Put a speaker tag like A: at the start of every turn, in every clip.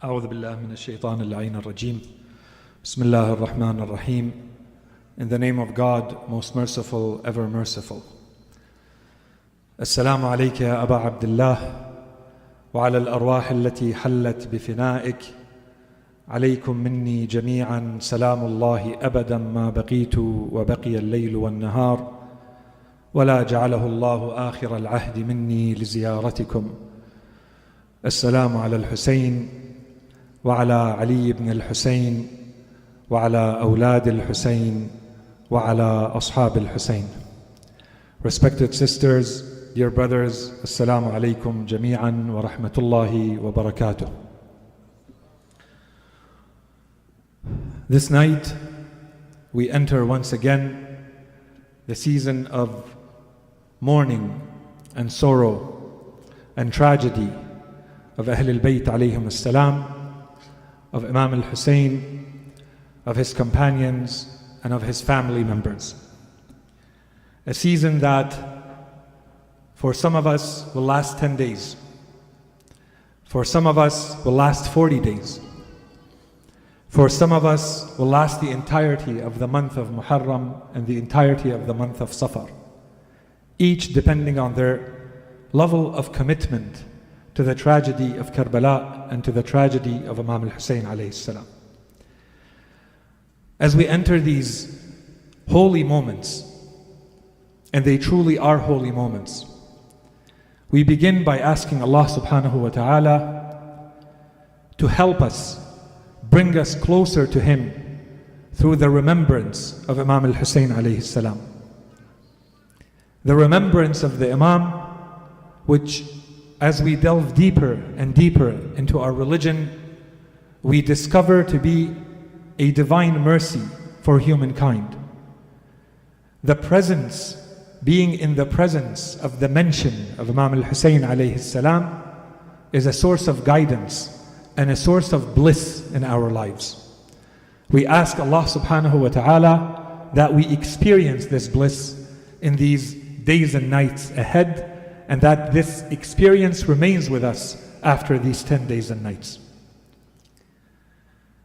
A: أعوذ بالله من الشيطان اللعين الرجيم. بسم الله الرحمن الرحيم. In the name of God, most merciful, ever merciful. السلام عليك يا أبا عبد الله وعلى الأرواح التي حلت بفنائك. عليكم مني جميعا سلام الله أبدا ما بقيت وبقي الليل والنهار، ولا جعله الله آخر العهد مني لزيارتكم. السلام على الحسين وعلى علي بن الحسين وعلى أولاد الحسين وعلى أصحاب الحسين. Respected sisters, dear brothers, Assalamu alaikum jami'an wa rahmatullahi wa barakatuh. This night we enter once again the season of mourning and sorrow and tragedy of Ahl al-Bayt alayhim as-salam, of Imam al-Hussein, of his companions and of his family members. A season that for some of us will last 10 days. For some of us will last 40 days. For some of us will last the entirety of the month of Muharram and the entirety of the month of Safar, each depending on their level of commitment to the tragedy of Karbala and to the tragedy of Imam al-Hussein alayhi salam. As we enter these holy moments, and they truly are holy moments, we begin by asking Allah subhanahu wa ta'ala to help us, bring us closer to Him through the remembrance of Imam al-Hussein alayhi salam. The remembrance of the Imam, which as we delve deeper and deeper into our religion, we discover to be a divine mercy for humankind. The presence, being in the presence of the mention of Imam al-Hussein alayhi salam, is a source of guidance and a source of bliss in our lives. We ask Allah subhanahu wa ta'ala that we experience this bliss in these days and nights ahead, and that this experience remains with us after these 10 days and nights.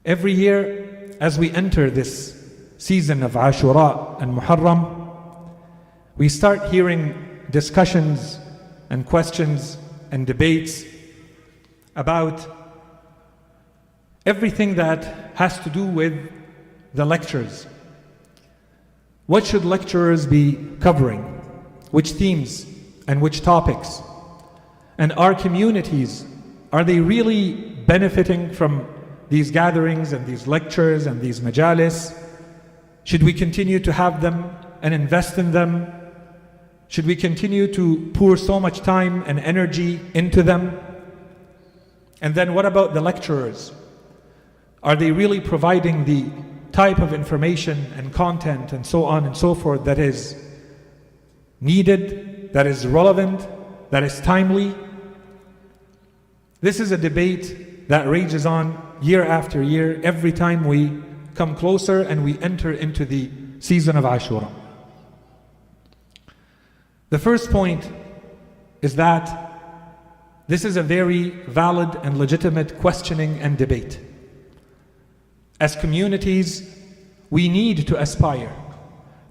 A: Every year, as we enter this season of Ashura and Muharram, we start hearing discussions and questions and debates about everything that has to do with the lectures. What should lecturers be covering? Which themes and which topics? And our communities, are they really benefiting from these gatherings and these lectures and these majalis? Should we continue to have them and invest in them? Should we continue to pour so much time and energy into them? And then what about the lecturers? Are they really providing the type of information and content and so on and so forth that is needed, that is relevant, that is timely? This is a debate that rages on year after year, every time we come closer and we enter into the season of Ashura. The first point is that this is a very valid and legitimate questioning and debate. As communities, we need to aspire.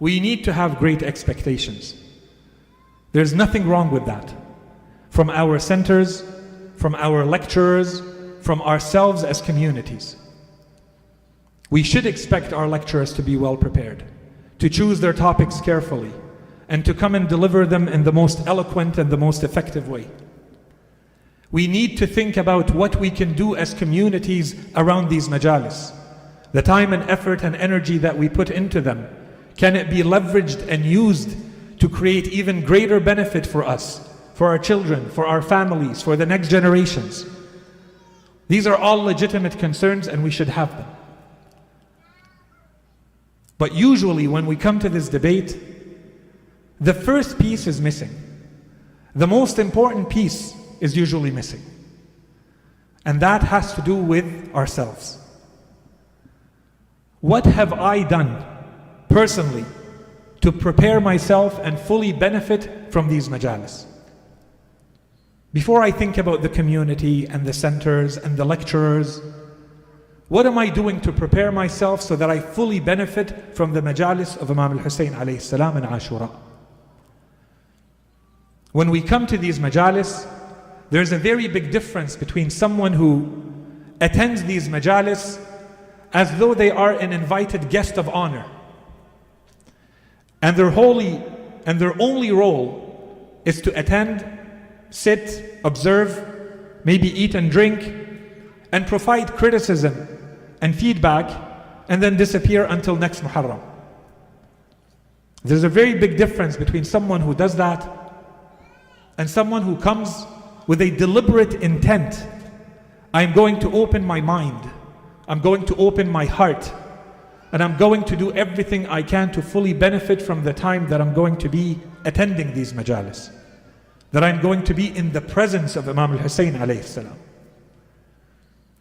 A: We need to have great expectations. There's nothing wrong with that. From our centers, from our lecturers, from ourselves as communities. We should expect our lecturers to be well prepared, to choose their topics carefully, and to come and deliver them in the most eloquent and the most effective way. We need to think about what we can do as communities around these majalis. The time and effort and energy that we put into them, can it be leveraged and used to create even greater benefit for us, for our children, for our families, for the next generations? These are all legitimate concerns and we should have them. But usually when we come to this debate, the first piece is missing. The most important piece is usually missing. And that has to do with ourselves. What have I done personally to prepare myself and fully benefit from these majalis? Before I think about the community and the centers and the lecturers, what am I doing to prepare myself so that I fully benefit from the majalis of Imam al-Hussein alayhi salam and Ashura? When we come to these majalis, there's a very big difference between someone who attends these majalis as though they are an invited guest of honor, and their only role is to attend, sit, observe, maybe eat and drink, and provide criticism and feedback, and then disappear until next Muharram. There's a very big difference between someone who does that and someone who comes with a deliberate intent. I'm going to open my mind, I'm going to open my heart, and I'm going to do everything I can to fully benefit from the time that I'm going to be attending these majalis, that I'm going to be in the presence of Imam al-Hussein alayhi salam.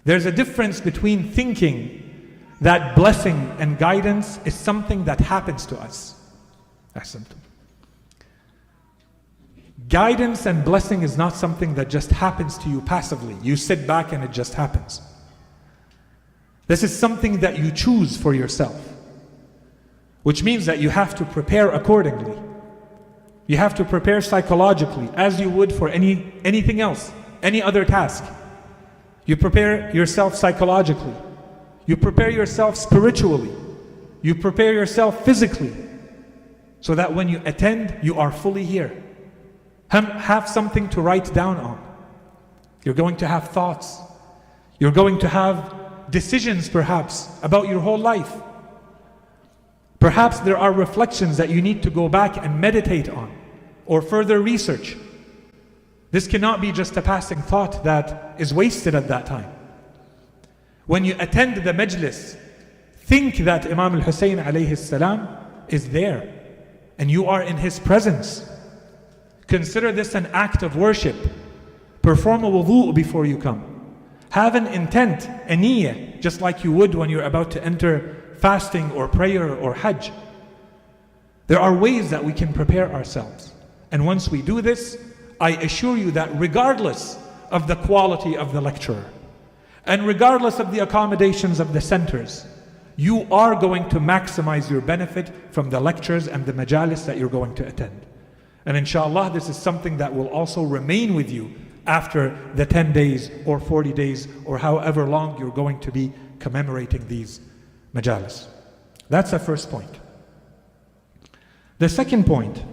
A: There's a difference between thinking that blessing and guidance is something that happens to us. Guidance and blessing is not something that just happens to you passively. You sit back and it just happens. This is something that you choose for yourself, which means that you have to prepare accordingly. You have to prepare psychologically as you would for anything else, any other task. You prepare yourself psychologically. You prepare yourself spiritually. You prepare yourself physically, so that when you attend, you are fully here. Have something to write down on. You're going to have thoughts. You're going to have decisions perhaps about your whole life. Perhaps there are reflections that you need to go back and meditate on or further research. This cannot be just a passing thought that is wasted at that time. When you attend the majlis, think that Imam al-Hussein alayhi salam is there and you are in his presence. Consider this an act of worship. Perform a wudu before you come. Have an intent, a niyyah, just like you would when you're about to enter fasting or prayer or hajj. There are ways that we can prepare ourselves. And once we do this, I assure you that regardless of the quality of the lecturer, and regardless of the accommodations of the centers, you are going to maximize your benefit from the lectures and the majalis that you're going to attend. And inshallah, this is something that will also remain with you after the 10 days or 40 days or however long you're going to be commemorating these majalis. That's the first point. The second point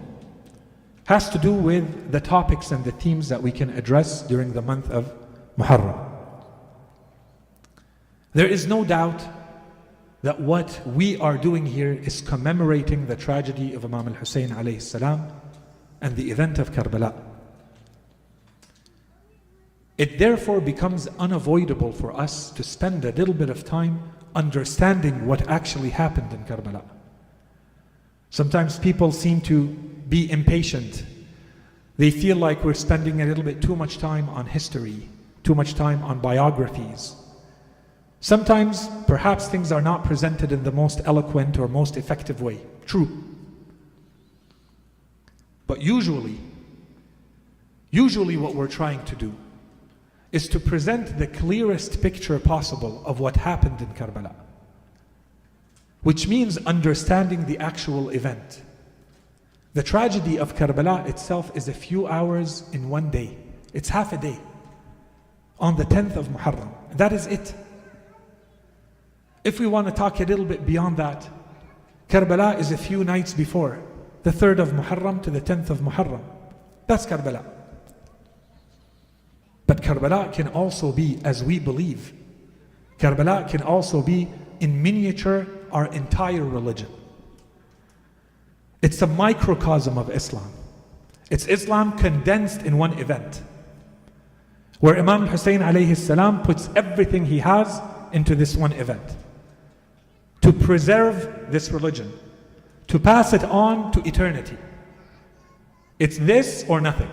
A: has to do with the topics and the themes that we can address during the month of Muharram. There is no doubt that what we are doing here is commemorating the tragedy of Imam al-Hussein alayhi salam and the event of Karbala. It therefore becomes unavoidable for us to spend a little bit of time understanding what actually happened in Karbala. Sometimes people seem to be impatient. They feel like we're spending a little bit too much time on history, too much time on biographies. Sometimes, perhaps things are not presented in the most eloquent or most effective way. True. But usually what we're trying to do is to present the clearest picture possible of what happened in Karbala, which means understanding the actual event. The tragedy of Karbala itself is a few hours in one day. It's half a day. On the 10th of Muharram. That is it. If we want to talk a little bit beyond that, Karbala is a few nights before, the 3rd of Muharram to the 10th of Muharram. That's Karbala. But Karbala can also be, as we believe, Karbala can also be in miniature our entire religion. It's a microcosm of Islam. It's Islam condensed in one event, where Imam al-Hussein alayhi salam puts everything he has into this one event, to preserve this religion, to pass it on to eternity. It's this or nothing.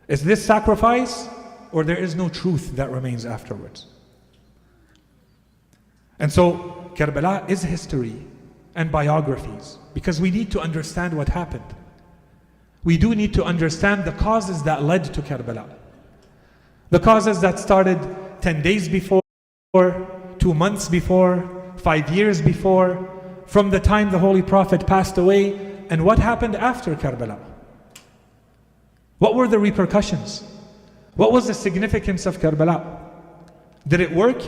A: Is this sacrifice, or there is no truth that remains afterwards? And so Karbala is history and biographies, because we need to understand what happened. we do need to understand the causes that led to Karbala. The causes that started 10 days before, 2 months before, 5 years before, from the time the Holy Prophet passed away, and what happened after Karbala. What were the repercussions? What was the significance of Karbala? Did it work?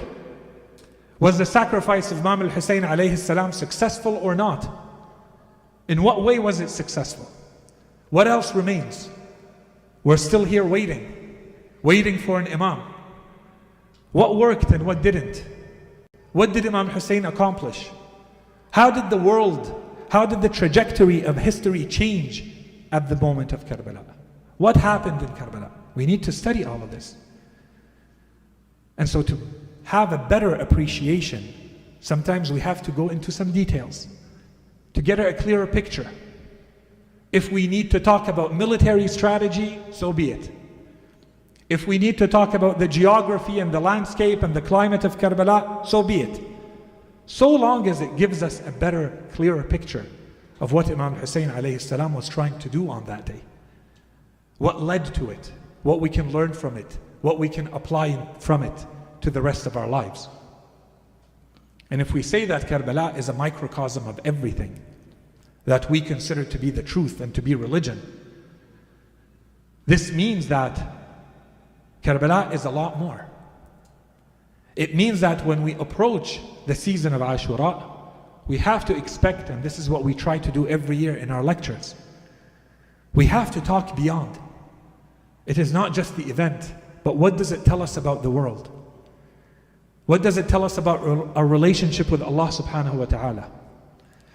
A: Was the sacrifice of Imam al-Hasani alayhi salam successful or not? In what way was it successful? What else remains? We're still here waiting for an Imam. What worked and what didn't? What did Imam Hussein accomplish? How did the trajectory of history change at the moment of Karbala? What happened in Karbala? We need to study all of this. And so to have a better appreciation, sometimes we have to go into some details to get a clearer picture. If we need to talk about military strategy, so be it. If we need to talk about the geography and the landscape and the climate of Karbala, so be it. So long as it gives us a better, clearer picture of what Imam Hussein alayhi salam was trying to do on that day. What led to it, what we can learn from it, what we can apply from it to the rest of our lives. And if we say that Karbala is a microcosm of everything that we consider to be the truth and to be religion, this means that Karbala is a lot more. It means that when we approach the season of Ashura, we have to expect, and this is what we try to do every year in our lectures, we have to talk beyond. It is not just the event, but what does it tell us about the world? What does it tell us about our relationship with Allah subhanahu wa ta'ala?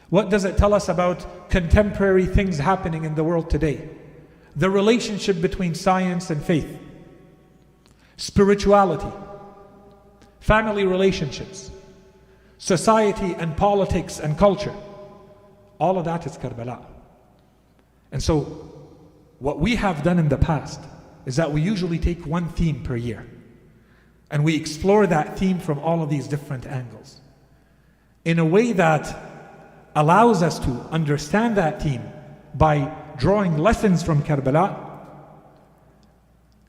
A: What does it tell us about contemporary things happening in the world today? The relationship between science and faith, spirituality, family relationships, society and politics and culture. All of that is Karbala. And so, what we have done in the past is that we usually take one theme per year and we explore that theme from all of these different angles in a way that allows us to understand that theme by drawing lessons from Karbala,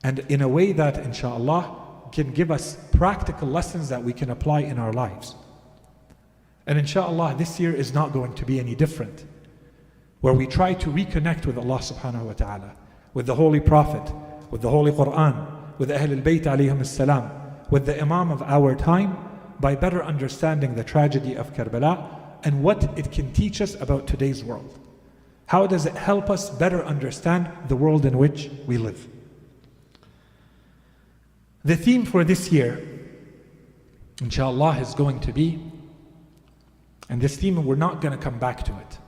A: and in a way that, inshallah, can give us practical lessons that we can apply in our lives. And inshallah, this year is not going to be any different, where we try to reconnect with Allah subhanahu wa ta'ala, with the Holy Prophet, with the Holy Quran, with Ahl al-Bayt alayhim as-salam, with the Imam of our time, by better understanding the tragedy of Karbala and what it can teach us about today's world. How does it help us better understand the world in which we live? The theme for this year, inshallah, is going to be, and this theme, we're not going to come back to it.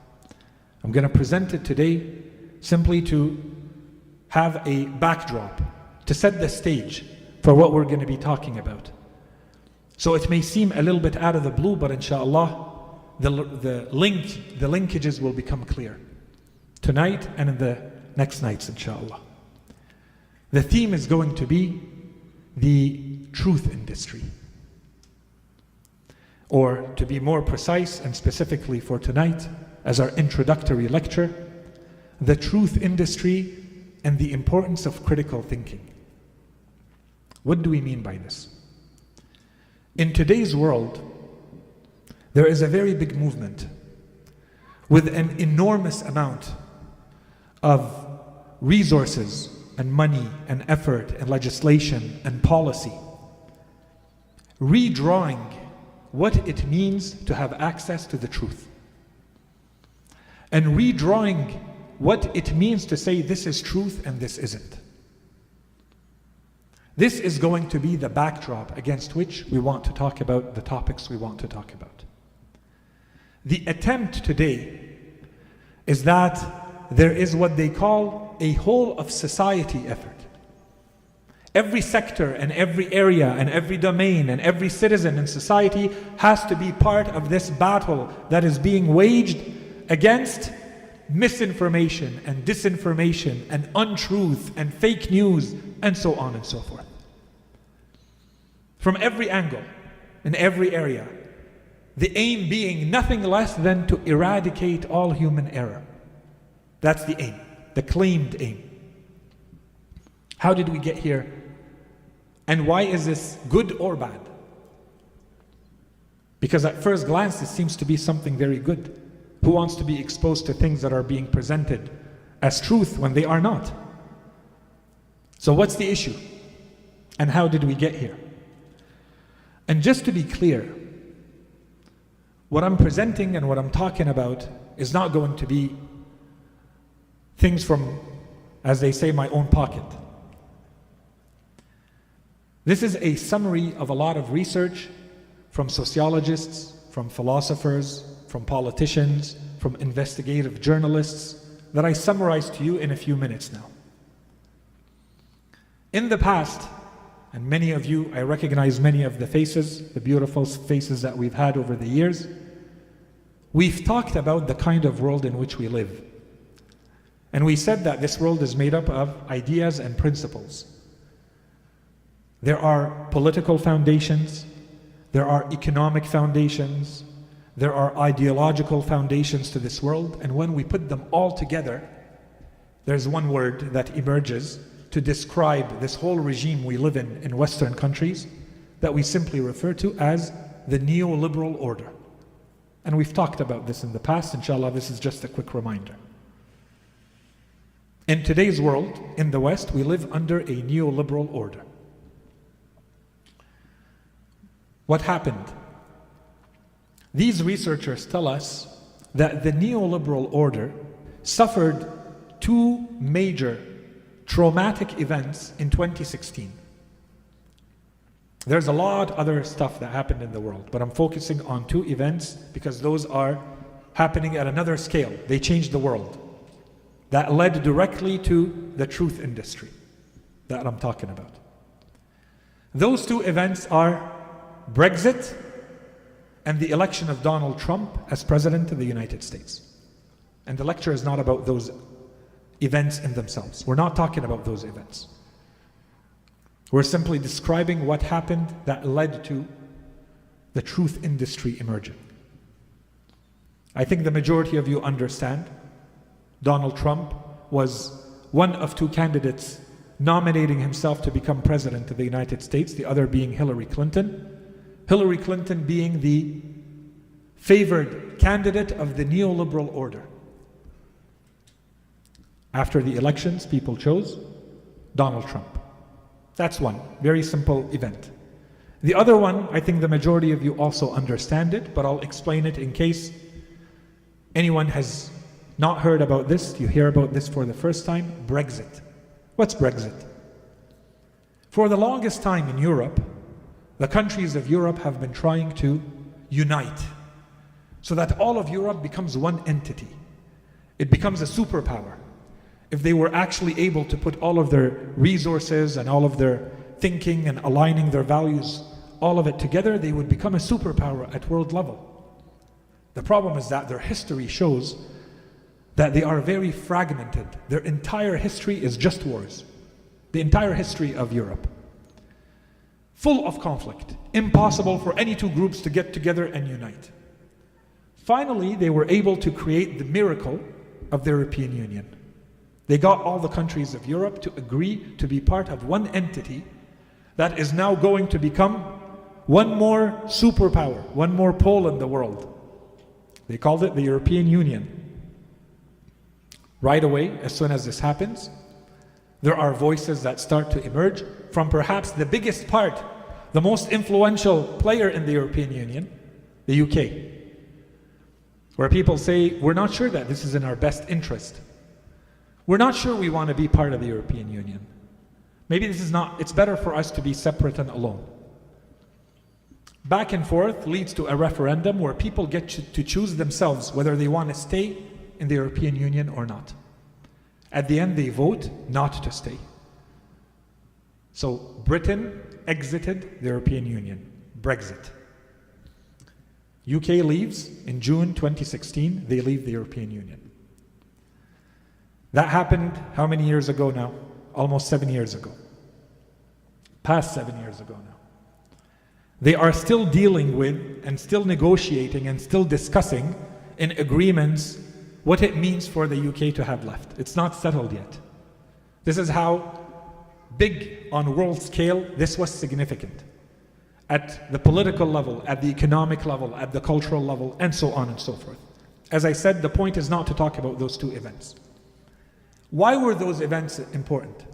A: I'm going to present it today simply to have a backdrop, to set the stage for what we're going to be talking about. So it may seem a little bit out of the blue, but inshallah, the linkages will become clear tonight and in the next nights, inshallah. The theme is going to be the truth industry. Or to be more precise and specifically for tonight, as our introductory lecture, the truth industry and the importance of critical thinking. What do we mean by this? In today's world, there is a very big movement with an enormous amount of resources and money and effort and legislation and policy, redrawing what it means to have access to the truth, and redrawing what it means to say this is truth and this isn't. This is going to be the backdrop against which we want to talk about the topics we want to talk about. The attempt today is that there is what they call a whole of society effort. Every sector and every area and every domain and every citizen in society has to be part of this battle that is being waged against misinformation and disinformation and untruth and fake news and so on and so forth. From every angle, in every area, the aim being nothing less than to eradicate all human error. That's the aim. the claimed aim. How did we get here? And why is this good or bad? Because at first glance, it seems to be something very good. Who wants to be exposed to things that are being presented as truth when they are not? So what's the issue? And how did we get here? And just to be clear, what I'm presenting and what I'm talking about is not going to be things from, as they say, my own pocket. This is a summary of a lot of research from sociologists, from philosophers, from politicians, from investigative journalists that I summarize to you in a few minutes now. In the past, and many of you, I recognize many of the faces, the beautiful faces that we've had over the years, we've talked about the kind of world in which we live. And we said that this world is made up of ideas and principles. There are political foundations, there are economic foundations, there are ideological foundations to this world, and when we put them all together, there's one word that emerges to describe this whole regime we live in Western countries that we simply refer to as the neoliberal order. And we've talked about this in the past. Inshallah, this is just a quick reminder. In today's world, in the West, we live under a neoliberal order. What happened? These researchers tell us that the neoliberal order suffered two major traumatic events in 2016. There's a lot other stuff that happened in the world, but I'm focusing on two events because those are happening at another scale. They changed the world. That led directly to the truth industry that I'm talking about. Those two events are Brexit and the election of Donald Trump as President of the United States. And the lecture is not about those events in themselves. We're not talking about those events. We're simply describing what happened that led to the truth industry emerging. I think the majority of you understand Donald Trump was one of two candidates nominating himself to become President of the United States, the other being Hillary Clinton. Hillary Clinton being the favored candidate of the neoliberal order. After the elections, people chose Donald Trump. That's one very simple event. The other one, I think the majority of you also understand it, but I'll explain it in case anyone has not heard about this, you hear about this for the first time, Brexit. What's Brexit? For the longest time in Europe, the countries of Europe have been trying to unite so that all of Europe becomes one entity. It becomes a superpower. If they were actually able to put all of their resources and all of their thinking and aligning their values, all of it together, they would become a superpower at world level. The problem is that their history shows that they are very fragmented. Their entire history is just wars. The entire history of Europe. Full of conflict. Impossible for any two groups to get together and unite. Finally, they were able to create the miracle of the European Union. They got all the countries of Europe to agree to be part of one entity that is now going to become one more superpower, one more pole in the world. They called it the European Union. Right away, as soon as this happens, there are voices that start to emerge from perhaps the biggest part, the most influential player in the European Union, the UK, where people say, we're not sure that this is in our best interest. We're not sure we want to be part of the European Union. Maybe this is not, it's better for us to be separate and alone. Back and forth leads to a referendum where people get to choose themselves whether they want to stay in the European Union or not. At the end, they vote not to stay. So Britain exited the European Union, Brexit. UK leaves in June 2016, they leave the European Union. That happened how many years ago now? Almost 7 years ago. Past 7 years ago now. They are still dealing with and still negotiating and still discussing in agreements what it means for the UK to have left. It's not settled yet. This is how big on world scale this was significant. At the political level, at the economic level, at the cultural level, and so on and so forth. As I said, the point is not to talk about those two events. Why were those events important?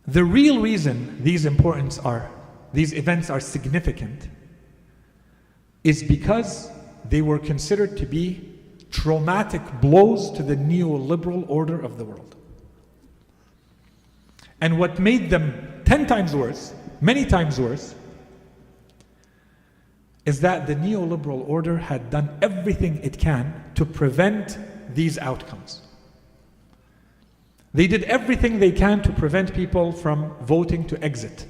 A: The real reason these events are significant is because they were considered to be traumatic blows to the neoliberal order of the world. And what made them 10 times worse, many times worse, is that the neoliberal order had done everything it can to prevent these outcomes. They did everything they can to prevent people from voting to exit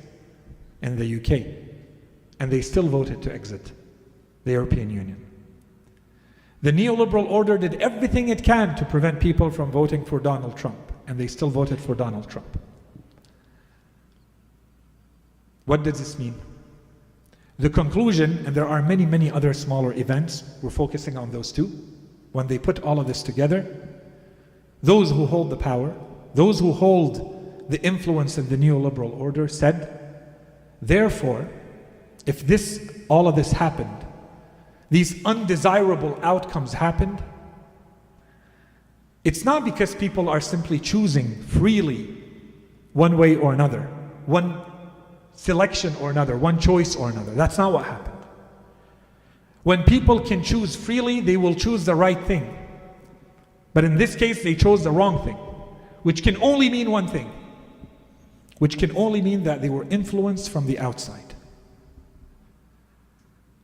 A: in the UK. And they still voted to exit the European Union. The neoliberal order did everything it can to prevent people from voting for Donald Trump. And they still voted for Donald Trump. What does this mean? The conclusion, and there are many, many other smaller events, we're focusing on those two. When they put all of this together, those who hold the power, those who hold the influence in the neoliberal order said, therefore, if all of this happened, these undesirable outcomes happened, it's not because people are simply choosing freely one way or another, one selection or another, one choice or another. That's not what happened. When people can choose freely, they will choose the right thing. But in this case, they chose the wrong thing, which can only mean one thing, which can only mean that they were influenced from the outside.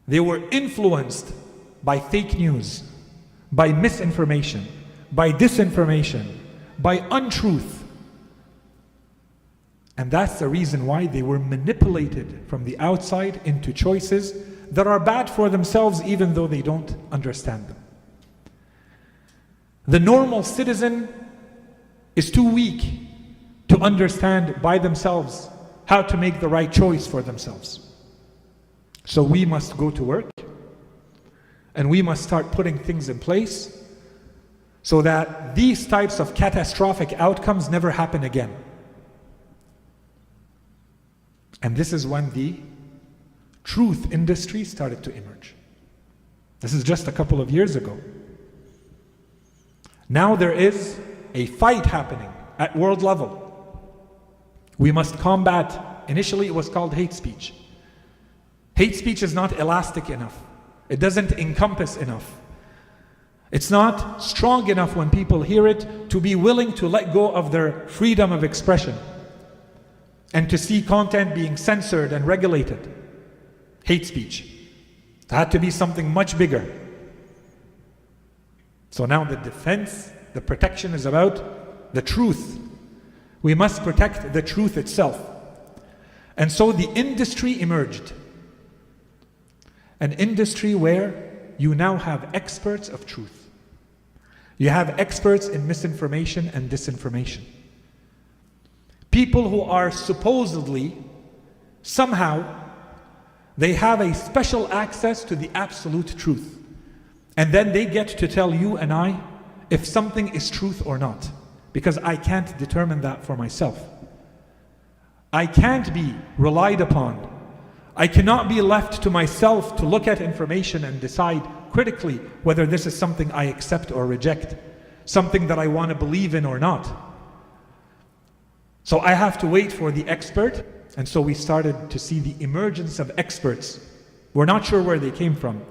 A: They were influenced by fake news, by misinformation, by disinformation, by untruth. And that's the reason why they were manipulated from the outside into choices that are bad for themselves even though they don't understand them. The normal citizen is too weak to understand by themselves how to make the right choice for themselves. So we must go to work and we must start putting things in place so that these types of catastrophic outcomes never happen again. And this is when the truth industry started to emerge. This is just a couple of years ago. Now there is a fight happening at world level. We must combat, initially it was called hate speech. Hate speech is not elastic enough. It doesn't encompass enough. It's not strong enough when people hear it to be willing to let go of their freedom of expression and to see content being censored and regulated. Hate speech. It had to be something much bigger. So now the defense, the protection is about the truth. We must protect the truth itself. And so the industry emerged. An industry where you now have experts of truth. You have experts in misinformation and disinformation. People who are supposedly, somehow, they have a special access to the absolute truth. And then they get to tell you and I if something is truth or not. Because I can't determine that for myself. I can't be relied upon. I cannot be left to myself to look at information and decide critically whether this is something I accept or reject, something that I want to believe in or not. So I have to wait for the expert, and so we started to see the emergence of experts. We're not sure where they came from.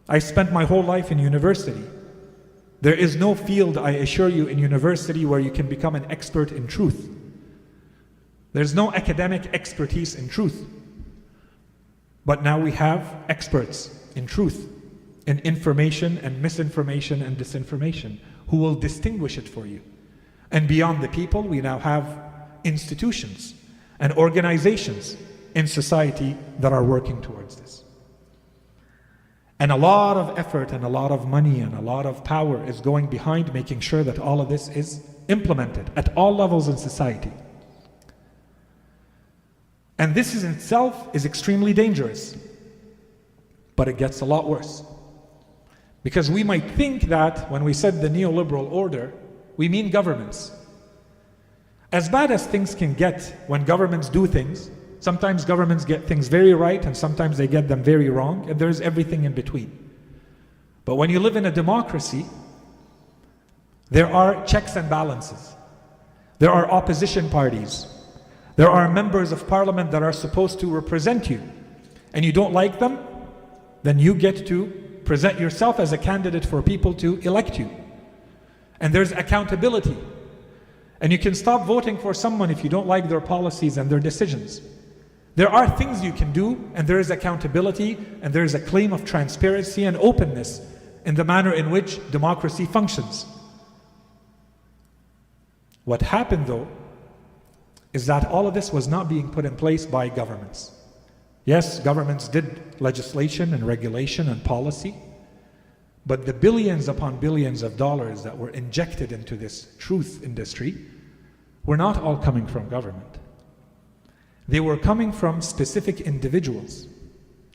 A: I spent my whole life in university. There is no field, I assure you, in university where you can become an expert in truth. There's no academic expertise in truth. But now we have experts in truth, in information and misinformation and disinformation, who will distinguish it for you. And beyond the people, we now have institutions and organizations in society that are working towards this. And a lot of effort and a lot of money and a lot of power is going behind making sure that all of this is implemented at all levels in society. And this in itself is extremely dangerous. But it gets a lot worse. Because we might think that when we said the neoliberal order, we mean governments. As bad as things can get when governments do things, sometimes governments get things very right and sometimes they get them very wrong, and there's everything in between. But when you live in a democracy, there are checks and balances. There are opposition parties. There are members of parliament that are supposed to represent you. And you don't like them, then you get to present yourself as a candidate for people to elect you. And there's accountability. And you can stop voting for someone if you don't like their policies and their decisions. There are things you can do, and there is accountability, and there is a claim of transparency and openness in the manner in which democracy functions. What happened though, is that all of this was not being put in place by governments. Yes, governments did legislation and regulation and policy, but the billions upon billions of dollars that were injected into this truth industry were not all coming from government. They were coming from specific individuals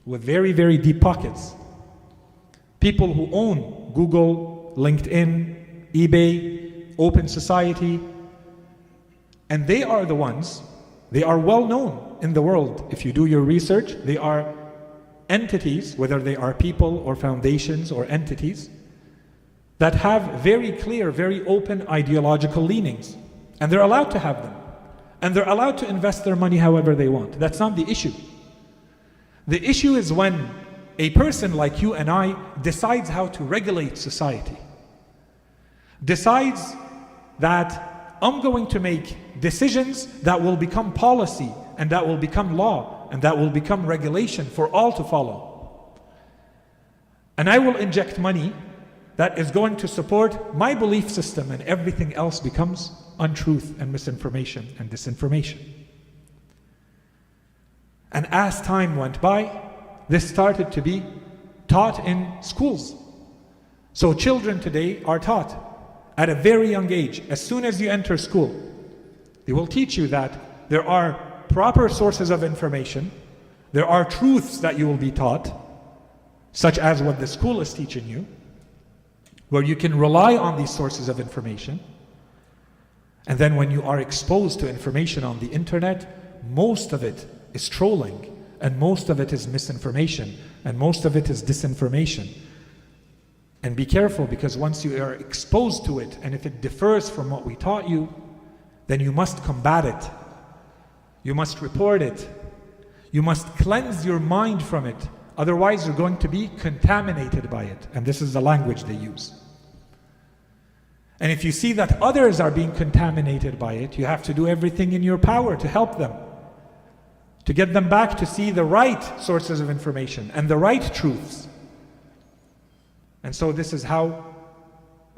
A: with very, very deep pockets. People who own Google, LinkedIn, eBay, Open Society, and they are the ones, they are well known in the world. If you do your research, they are entities, whether they are people or foundations or entities, that have very clear, very open ideological leanings. And they're allowed to have them. And they're allowed to invest their money however they want. That's not the issue. The issue is when a person like you and I decides how to regulate society. Decides that I'm going to make decisions that will become policy and that will become law and that will become regulation for all to follow. And I will inject money that is going to support my belief system, and everything else becomes untruth and misinformation and disinformation. And as time went by, this started to be taught in schools. So children today are taught at a very young age, as soon as you enter school, they will teach you that there are proper sources of information, there are truths that you will be taught, such as what the school is teaching you, where you can rely on these sources of information. And then when you are exposed to information on the internet, most of it is trolling, and most of it is misinformation, and most of it is disinformation. And be careful, because once you are exposed to it, and if it differs from what we taught you, then you must combat it. You must report it. You must cleanse your mind from it. Otherwise, you're going to be contaminated by it. And this is the language they use. And if you see that others are being contaminated by it, you have to do everything in your power to help them, to get them back to see the right sources of information and the right truths. And so this is how,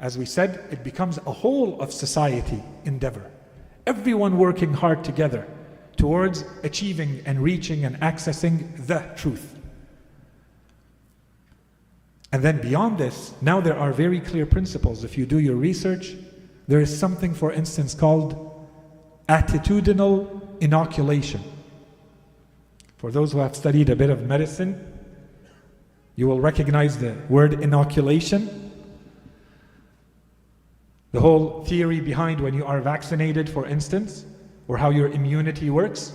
A: as we said, it becomes a whole of society endeavor. Everyone working hard together towards achieving and reaching and accessing the truth. And then beyond this, now there are very clear principles. If you do your research, there is something, for instance, called attitudinal inoculation. For those who have studied a bit of medicine, you will recognize the word inoculation. The whole theory behind when you are vaccinated, for instance, or how your immunity works.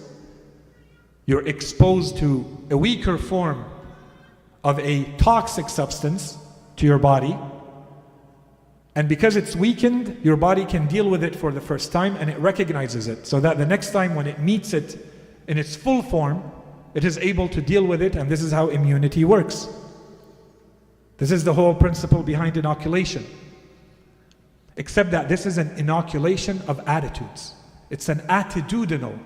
A: You're exposed to a weaker form of a toxic substance to your body, and because it's weakened, your body can deal with it for the first time, and it recognizes it, so that the next time when it meets it in its full form, it is able to deal with it. And this is how immunity works. This is the whole principle behind inoculation. Except that this is an inoculation of attitudes. It's an attitudinal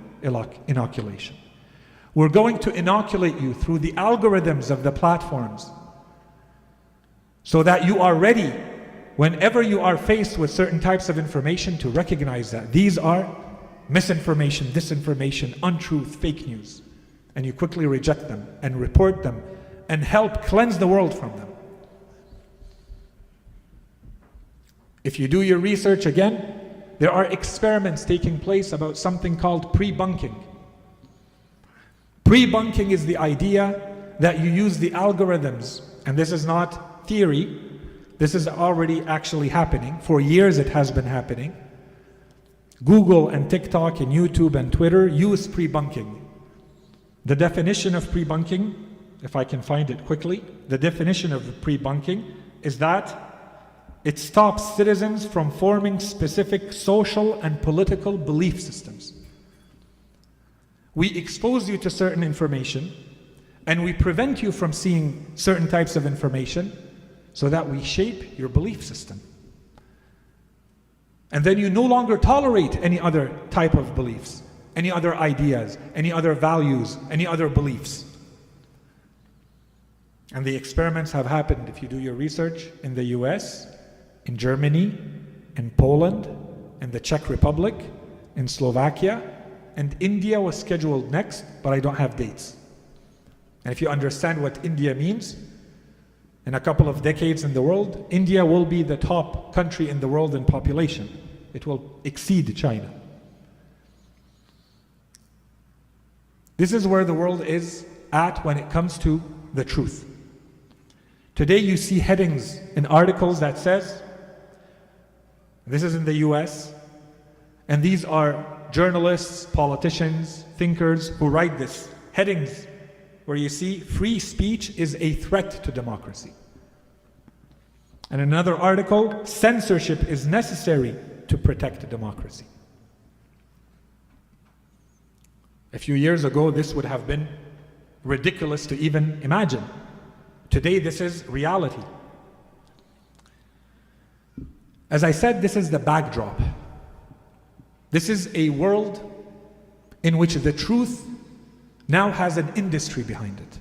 A: inoculation. We're going to inoculate you through the algorithms of the platforms, so that you are ready whenever you are faced with certain types of information to recognize that these are misinformation, disinformation, untruth, fake news. And you quickly reject them and report them and help cleanse the world from them. If you do your research again, there are experiments taking place about something called pre-bunking. Pre-bunking is the idea that you use the algorithms, and this is not theory, This is already actually happening. For years it has been happening. Google and TikTok and YouTube and Twitter use pre-bunking. The definition of pre-bunking, if I can find it quickly, the definition of pre-bunking is that it stops citizens from forming specific social and political belief systems. We expose you to certain information and we prevent you from seeing certain types of information so that we shape your belief system. And then you no longer tolerate any other type of beliefs, any other ideas, any other values, any other beliefs. And the experiments have happened, if you do your research, in the US, in Germany, in Poland, in the Czech Republic, in Slovakia, and India was scheduled next, but I don't have dates. And if you understand what India means, in a couple of decades in the world, India will be the top country in the world in population. It will exceed China. This is where the world is at when it comes to the truth. Today you see headings in articles that says, this is in the US, and these are journalists, politicians, thinkers who write this, headings where you see free speech is a threat to democracy. And another article, censorship is necessary to protect democracy. A few years ago, this would have been ridiculous to even imagine. Today, this is reality. As I said, this is the backdrop. This is a world in which the truth now has an industry behind it,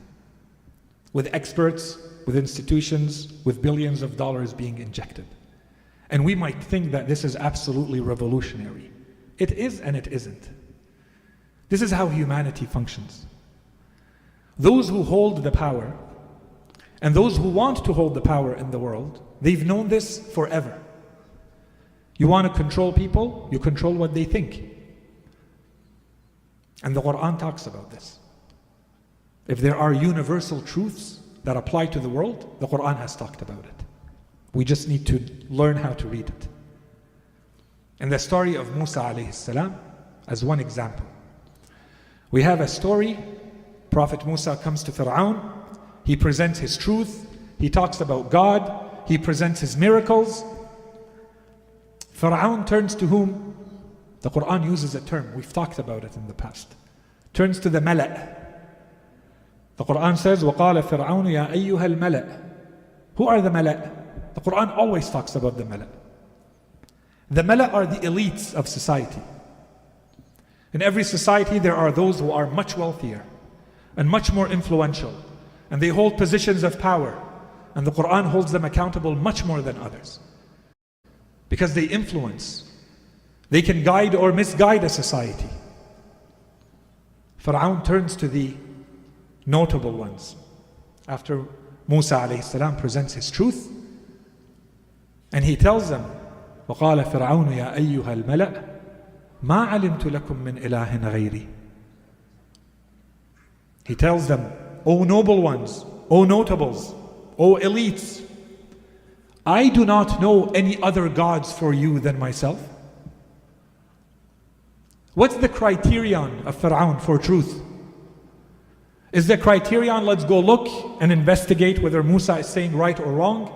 A: with experts, with institutions, with billions of dollars being injected. And we might think that this is absolutely revolutionary. It is and it isn't. This is how humanity functions. Those who hold the power and those who want to hold the power in the world, they've known this forever. You want to control people, you control what they think. And the Quran talks about this. If there are universal truths that apply to the world, the Quran has talked about it. We just need to learn how to read it. In the story of Musa alayhi salam, as one example, we have a story. Prophet Musa comes to Fir'aun, he presents his truth, he talks about God, he presents his miracles. Fir'aun turns to whom? The Quran uses a term, we've talked about it in the past. Turns to the mala'. The Quran says, وَقَالَ فِرْعَوْنُ يَا أَيُّهَا الْمَلَأ. Who are the mala'? The Quran always talks about the mala'. The mala' are the elites of society. In every society there are those who are much wealthier and much more influential, and they hold positions of power, and the Quran holds them accountable much more than others. Because they influence. They can guide or misguide a society. Fir'aun turns to the notable ones. After Musa alayhi salam presents his truth, and he tells them, وَقَالَ فِرْعَوْنُ يَا أَيُّهَا الْمَلَأ مَا عَلِمْتُ لَكُم مِّنْ إِلَهٍ غَيْرِي. He tells them, O noble ones, O notables, O elites, I do not know any other gods for you than myself. What's the criterion of Fir'aun for truth? Is the criterion, let's go look and investigate whether Musa is saying right or wrong?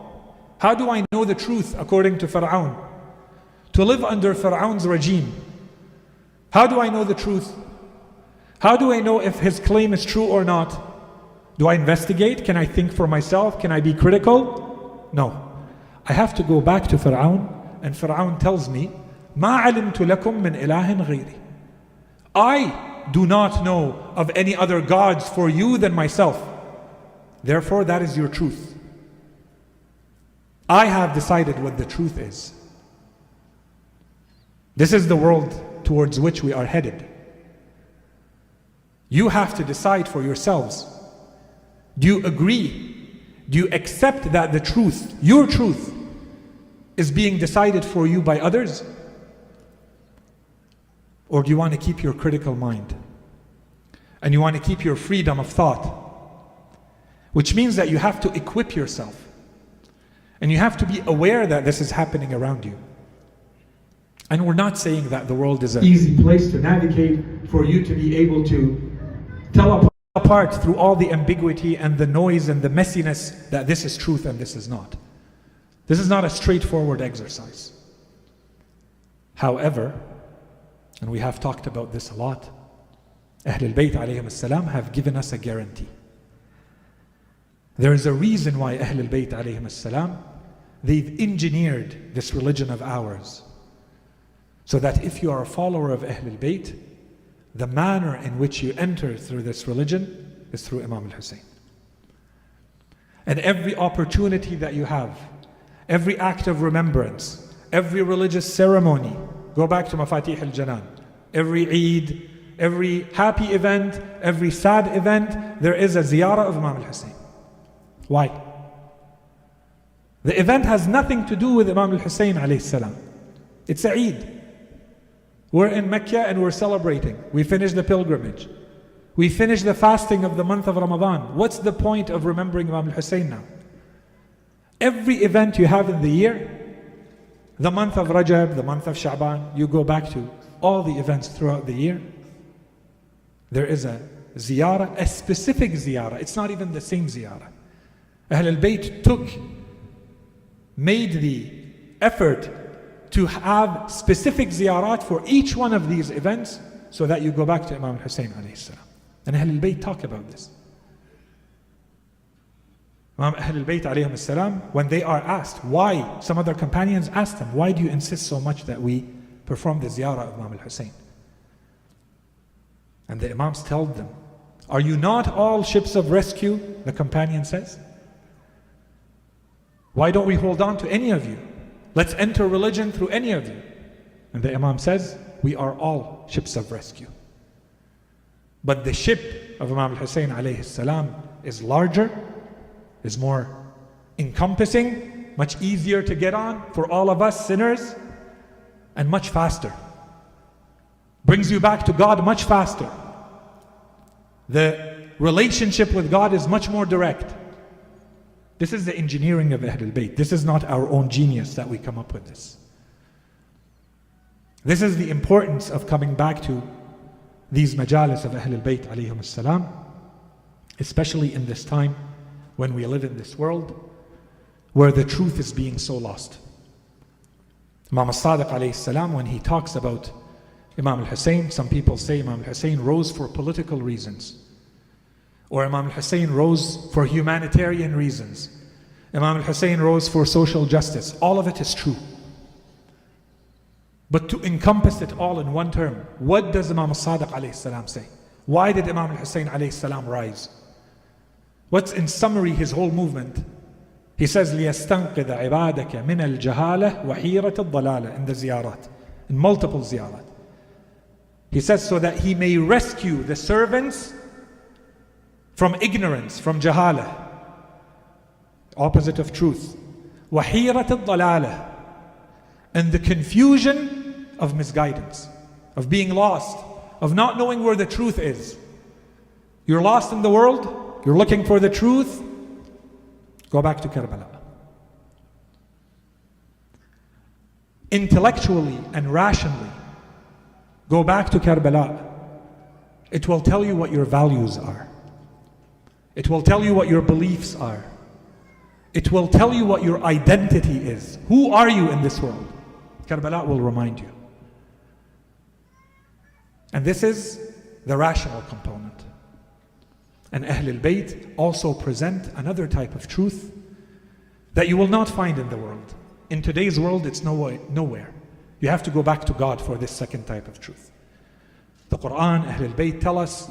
A: How do I know the truth according to Fir'aun? To live under Fir'aun's regime, how do I know the truth? How do I know if his claim is true or not? Do I investigate? Can I think for myself? Can I be critical? No. I have to go back to Fir'aun, and Fir'aun tells me, مَا عَلِمْتُ لَكُم مِّنْ إِلَهٍ غَيْرِي. I do not know of any other gods for you than myself. Therefore, that is your truth. I have decided what the truth is. This is the world towards which we are headed. You have to decide for yourselves. Do you agree? Do you accept that the truth, your truth, is being decided for you by others? Or do you want to keep your critical mind? And you want to keep your freedom of thought? Which means that you have to equip yourself. And you have to be aware that this is happening around you. And we're not saying that the world is an easy place to navigate for you to be able to tell apart through all the ambiguity and the noise and the messiness that this is truth and this is not. This is not a straightforward exercise. However, and we have talked about this a lot, Ahlul Bayt alayhim salam have given us a guarantee. There is a reason why Ahlul Bayt alayhim salam, they've engineered this religion of ours. So that if you are a follower of Ahlul Bayt, the manner in which you enter through this religion is through Imam al-Hussein. And every opportunity that you have, every act of remembrance, every religious ceremony, go back to Mafatih al-Janan, every Eid, every happy event, every sad event, there is a ziyarah of Imam al-Hussein. Why? The event has nothing to do with Imam al-Hussein alayhi salam. It's a Eid. We're in Mecca and we're celebrating. We finished the pilgrimage. We finished the fasting of the month of Ramadan. What's the point of remembering Imam al-Hussein now? Every event you have in the year, the month of Rajab, the month of Sha'ban, you go back to all the events throughout the year. There is a ziyarah, a specific ziyarah. It's not even the same ziyarah. Ahl al-Bayt made the effort to have specific ziyarat for each one of these events so that you go back to Imam al-Hussein alayhi salam. And Ahl al-Bayt talk about this. Ahl al-Bayt alayhim salam, when they are asked why, some other companions asked them, why do you insist so much that we perform the ziyarah of Imam al-Hussein? And the Imams told them, are you not all ships of rescue? The companion says. Why don't we hold on to any of you? Let's enter religion through any of you. And the Imam says, we are all ships of rescue. But the ship of Imam al-Hussein alayhi salam is larger, is more encompassing, much easier to get on for all of us sinners, and much faster. Brings you back to God much faster. The relationship with God is much more direct. This is the engineering of Ahlul Bayt. This is not our own genius that we come up with this. This is the importance of coming back to these majalis of Ahlul Bayt alayhim salam, especially in this time when we live in this world where the truth is being so lost. Imam al-Sadiq alayhi salam, when he talks about Imam al-Hussein, some people say Imam al-Hussein rose for political reasons. Or Imam al-Hussein rose for humanitarian reasons. Imam al-Hussein rose for social justice. All of it is true. But to encompass it all in one term, what does Imam al-Sadiq alayhi salam say? Why did Imam al-Hussein alayhi salam rise? What's in summary his whole movement? He says, لِيَسْتَنْقِذَ عِبَادَكَ مِنَ الْجَهَالَةِ وَحِيرَةِ الضَّلَالَةِ in the ziyarat, in multiple ziyarat. He says, so that he may rescue the servants from ignorance, from jahala, opposite of truth. وَحِيرَةِ الضَّلَالَةِ and the confusion of misguidance, of being lost, of not knowing where the truth is. You're lost in the world, you're looking for the truth, go back to Karbala. Intellectually and rationally, go back to Karbala. It will tell you what your values are. It will tell you what your beliefs are. It will tell you what your identity is. Who are you in this world? Karbala will remind you. And this is the rational component. And Ahlul Bayt also present another type of truth that you will not find in the world. In today's world, it's nowhere. You have to go back to God for this second type of truth. The Quran, Ahlul Bayt tell us,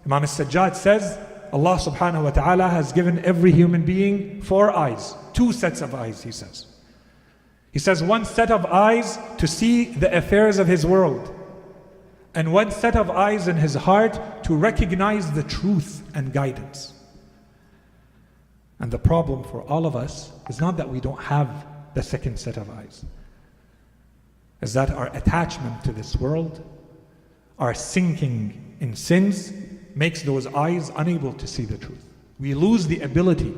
A: Imam al-Sajjad says, Allah subhanahu wa ta'ala has given every human being 4 eyes, 2 sets of eyes, he says. He says 1 set of eyes to see the affairs of his world, and 1 set of eyes in his heart to recognize the truth and guidance. And the problem for all of us is not that we don't have the second set of eyes, is that our attachment to this world, our sinking in sins, makes those eyes unable to see the truth. We lose the ability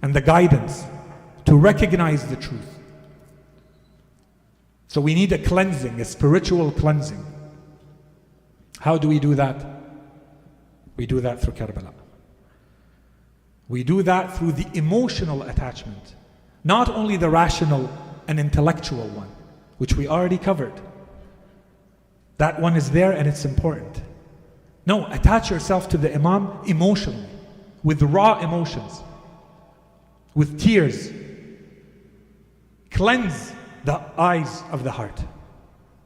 A: and the guidance to recognize the truth. So we need a cleansing, a spiritual cleansing. How do we do that? We do that through Karbala. We do that through the emotional attachment, not only the rational and intellectual one, which we already covered. That one is there and it's important. No, attach yourself to the Imam emotionally, with raw emotions, with tears. Cleanse the eyes of the heart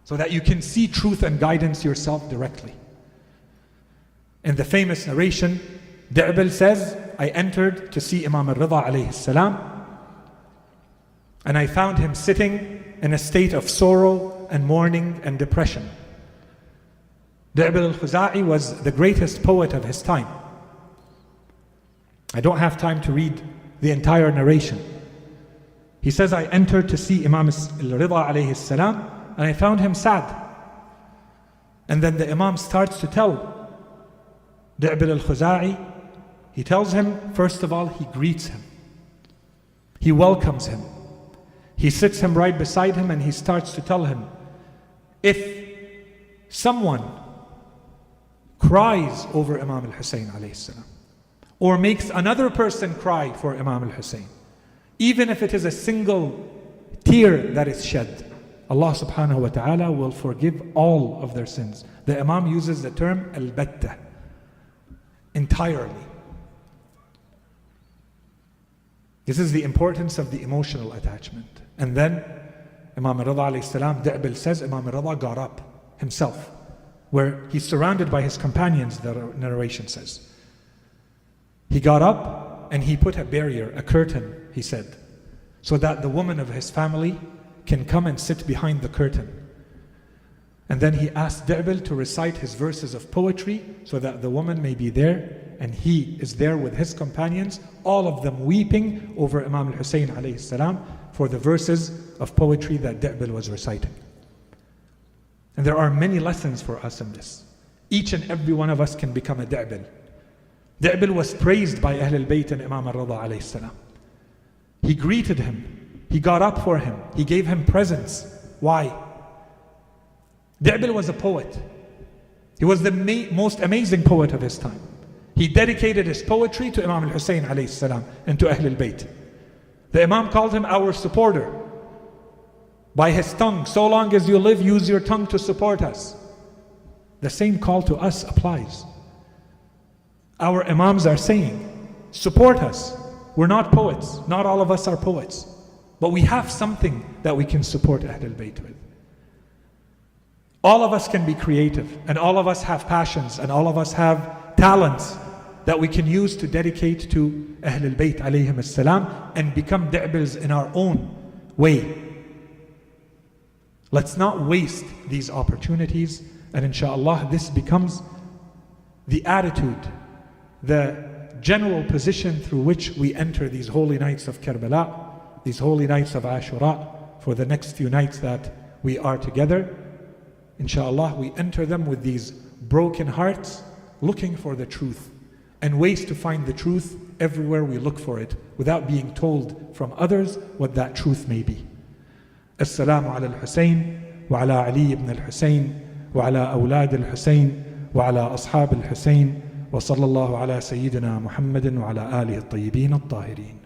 A: so that you can see truth and guidance yourself directly. In the famous narration, Di'bil says, I entered to see Imam al-Rida alayhi salam, and I found him sitting in a state of sorrow and mourning and depression. Di'bil al-Khuza'i was the greatest poet of his time. I don't have time to read the entire narration. He says, I entered to see Imam al-Rida alayhi salam, and I found him sad. And then the Imam starts to tell Di'bil al-Khuza'i, he tells him, first of all, he greets him. He welcomes him. He sits him right beside him and he starts to tell him, if someone cries over Imam al-Hussein alayhi salam, or makes another person cry for Imam al-Hussein, even if it is a single tear that is shed, Allah subhanahu wa ta'ala will forgive all of their sins. The Imam uses the term al-batta, entirely. This is the importance of the emotional attachment. And then Imam al-Rida alayhi salam, Di'bil says, Imam al-Rida got up himself, where he's surrounded by his companions, the narration says. He got up and he put a barrier, a curtain, he said, so that the woman of his family can come and sit behind the curtain. And then he asked Di'bil to recite his verses of poetry so that the woman may be there and he is there with his companions, all of them weeping over Imam al-Hussein alayhi salam for the verses of poetry that Di'bil was reciting. And there are many lessons for us in this. Each and every one of us can become a Di'bil. Di'bil was praised by Ahl al-Bayt and Imam al-Rida alayhi salam. He greeted him. He got up for him. He gave him presents. Why? Di'bil was a poet. He was the most amazing poet of his time. He dedicated his poetry to Imam al-Hussein alayhi salam and to Ahl al-Bayt. The Imam called him our supporter. By his tongue, so long as you live, use your tongue to support us. The same call to us applies. Our Imams are saying, support us. We're not poets. Not all of us are poets. But we have something that we can support Ahl al-Bayt with. All of us can be creative, and all of us have passions, and all of us have talents that we can use to dedicate to Ahl al-Bayt alayhim as-salam and become Di'bils in our own way. Let's not waste these opportunities, and inshallah this becomes the attitude, the general position through which we enter these holy nights of Karbala, these holy nights of Ashura, for the next few nights that we are together. Inshallah, we enter them with these broken hearts, looking for the truth, and ways to find the truth everywhere we look for it, without being told from others what that truth may be. Assalamu ala al-Husayn, wa ala Ali ibn al-Husayn, wa ala awlad al-Husayn, wa ala ashab al-Husayn, wa sallallahu ala Sayyidina Muhammadin wa ala alihi al-Tayyibin al-Tahirin.